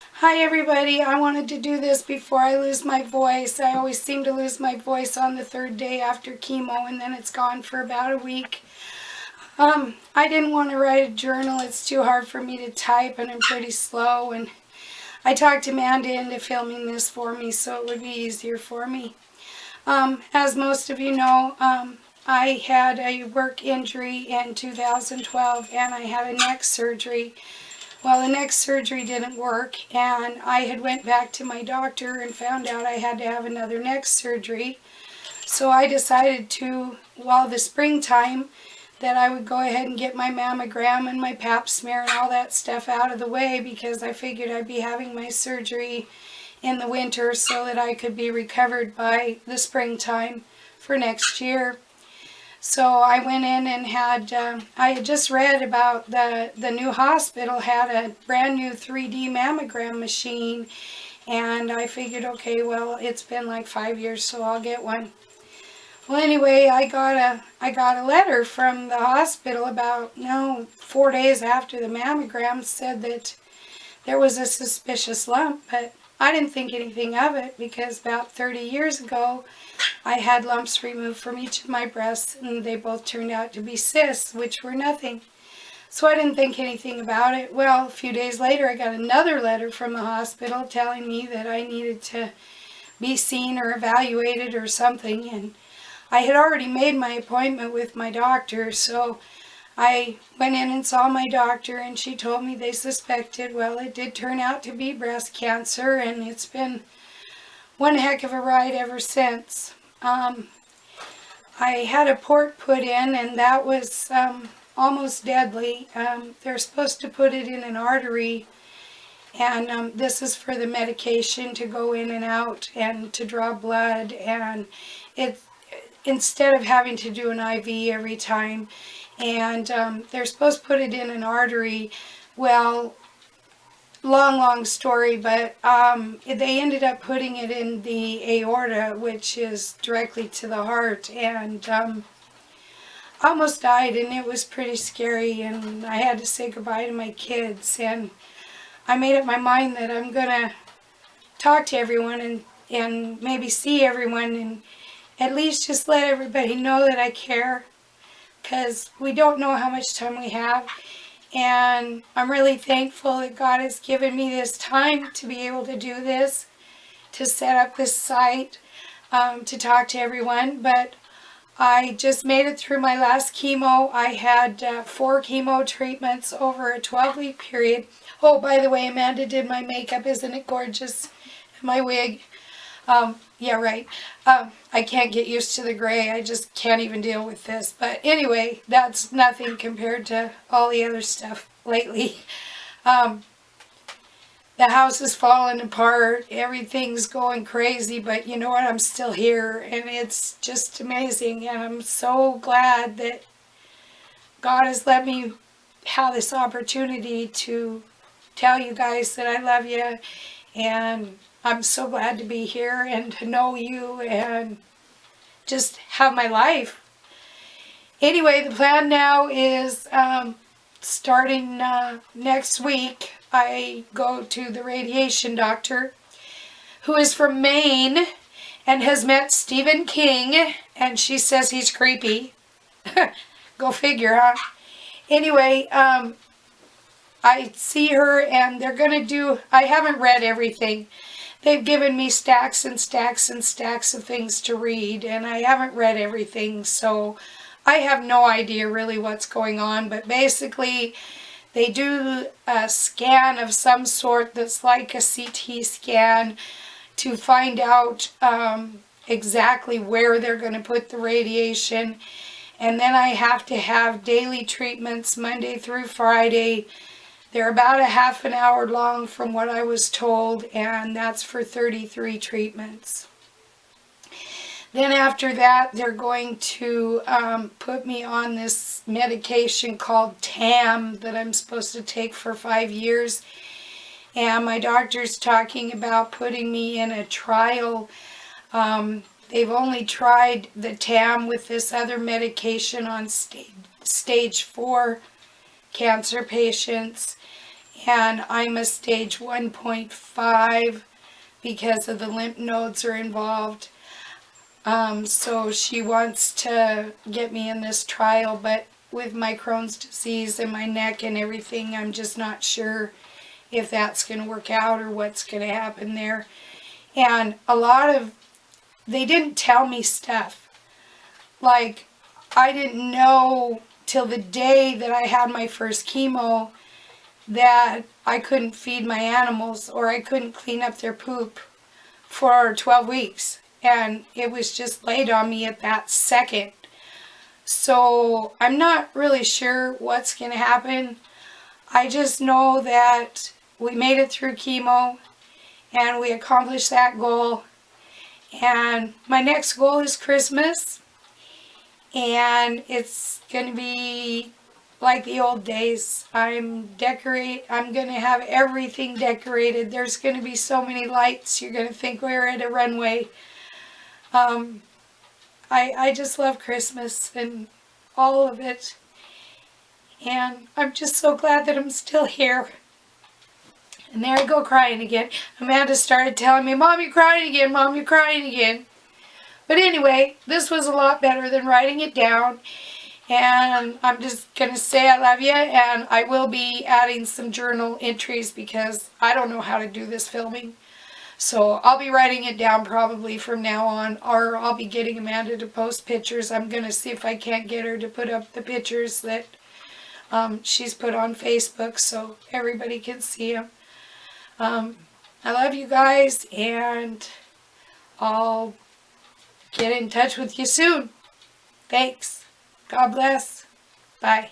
Hi everybody, I wanted to do this before I lose my voice. I always seem to lose my voice on the third day after chemo and then it's gone for about a week. I didn't want to write a journal. It's too hard for me to type and I'm pretty slow, and I talked Amanda into filming this for me so it would be easier for me. As most of you know, I had a work injury in 2012 and I had a neck surgery. Well, the neck surgery didn't work, and I had went back to my doctor and found out I had to have another neck surgery. So I decided to, while the springtime, that I would go ahead and get my mammogram and my pap smear and all that stuff out of the way, because I figured I'd be having my surgery in the winter so that I could be recovered by the springtime for next year. So I went in and I had just read about the new hospital had a brand new 3D mammogram machine, and I figured, okay, well, it's been like 5 years, so I'll get one. Well, anyway, I got a letter from the hospital about, 4 days after the mammogram, said that there was a suspicious lump, but I didn't think anything of it because about 30 years ago I had lumps removed from each of my breasts and they both turned out to be cysts, which were nothing. So I didn't think anything about it. Well, a few days later I got another letter from the hospital telling me that I needed to be seen or evaluated or something, and I had already made my appointment with my doctor, so I went in and saw my doctor and she told me they suspected, well, it did turn out to be breast cancer, and it's been one heck of a ride ever since. I had a port put in and that was almost deadly. They're supposed to put it in an artery, and this is for the medication to go in and out and to draw blood, and it, instead of having to do an IV every time, and they're supposed to put it in an artery. Well, long story, but they ended up putting it in the aorta, which is directly to the heart, and I almost died, and it was pretty scary, and I had to say goodbye to my kids, and I made up my mind that I'm gonna talk to everyone and maybe see everyone and at least just let everybody know that I care, because we don't know how much time we have. And I'm really thankful that God has given me this time to be able to do this, to set up this site, to talk to everyone. But I just made it through my last chemo. I had 4 chemo treatments over a 12-week period. Oh, by the way, Amanda did my makeup. Isn't it gorgeous? My wig. Yeah, right. I can't get used to the gray. I just can't even deal with this. But anyway, that's nothing compared to all the other stuff lately. Um, the house is falling apart. Everything's going crazy. But you know what? I'm still here. And it's just amazing. And I'm so glad that God has let me have this opportunity to tell you guys that I love you. And I'm so glad to be here and to know you and just have my life. Anyway, the plan now is starting next week, I go to the radiation doctor, who is from Maine and has met Stephen King, and she says he's creepy. Go figure, huh? Anyway, I see her and they're going to do, I haven't read everything. They've given me stacks and stacks and stacks of things to read, and I haven't read everything, so I have no idea really what's going on. But basically, they do a scan of some sort that's like a CT scan to find out exactly where they're going to put the radiation. And then I have to have daily treatments Monday through Friday. They're about a half an hour long from what I was told, and that's for 33 treatments. Then after that, they're going to put me on this medication called TAM that I'm supposed to take for 5 years. And my doctor's talking about putting me in a trial. They've only tried the TAM with this other medication on stage 4 cancer patients. and I'm a stage 1.5 because of the lymph nodes are involved. So she wants to get me in this trial, but with my Crohn's disease and my neck and everything, I'm just not sure if that's going to work out or what's going to happen there. And they didn't tell me stuff. Like, I didn't know till the day that I had my first chemo that I couldn't feed my animals or I couldn't clean up their poop for 12 weeks. And it was just laid on me at that second. So I'm not really sure what's going to happen. I just know that we made it through chemo and we accomplished that goal. And my next goal is Christmas. And it's going to be like the old days. I'm going to have everything decorated. There's going to be so many lights. You're going to think we're at a runway. I just love Christmas and all of it. And I'm just so glad that I'm still here. And there I go crying again. Amanda started telling me, Mom, you're crying again. Mom, you're crying again. But anyway, this was a lot better than writing it down. And I'm just going to say I love you. And I will be adding some journal entries because I don't know how to do this filming. So I'll be writing it down probably from now on, or I'll be getting Amanda to post pictures. I'm going to see if I can't get her to put up the pictures that she's put on Facebook so everybody can see them. I love you guys, and I'll get in touch with you soon. Thanks. God bless. Bye.